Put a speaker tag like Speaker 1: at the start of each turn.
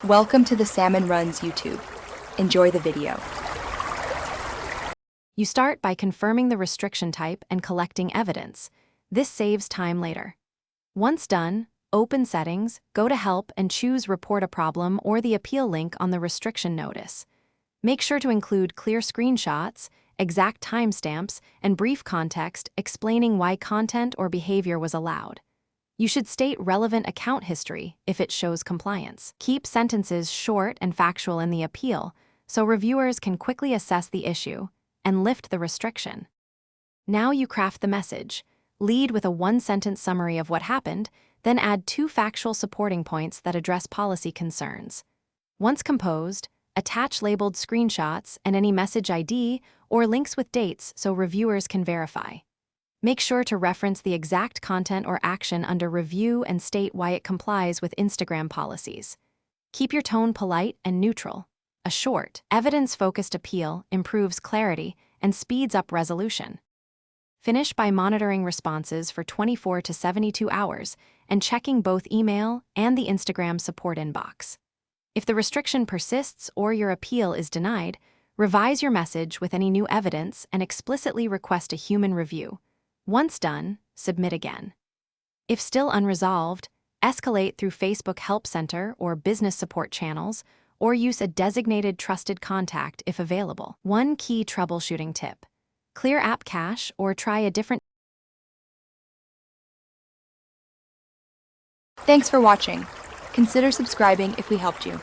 Speaker 1: Welcome to the Salmon Runs YouTube. Enjoy the video.
Speaker 2: You start by confirming the restriction type and collecting evidence. This saves time later. Once done, open Settings, go to Help and choose Report a Problem or the appeal link on the restriction notice. Make sure to include clear screenshots, exact timestamps, and brief context explaining why content or behavior was allowed. You should state relevant account history if it shows compliance. Keep sentences short and factual in the appeal so reviewers can quickly assess the issue and lift the restriction. Now you craft the message. Lead with a one-sentence summary of what happened, then add 2 factual supporting points that address policy concerns. Once composed, attach labeled screenshots and any message ID or links with dates so reviewers can verify. Make sure to reference the exact content or action under review and state why it complies with Instagram policies. Keep your tone polite and neutral. A short, evidence-focused appeal improves clarity and speeds up resolution. Finish by monitoring responses for 24 to 72 hours and checking both email and the Instagram support inbox. If the restriction persists or your appeal is denied, revise your message with any new evidence and explicitly request a human review. Once done, submit again. If still unresolved, escalate through Facebook Help Center or business support channels, or use a designated trusted contact if available. One key troubleshooting tip: clear app cache or try a different.
Speaker 1: Thanks for watching. Consider subscribing if we helped you.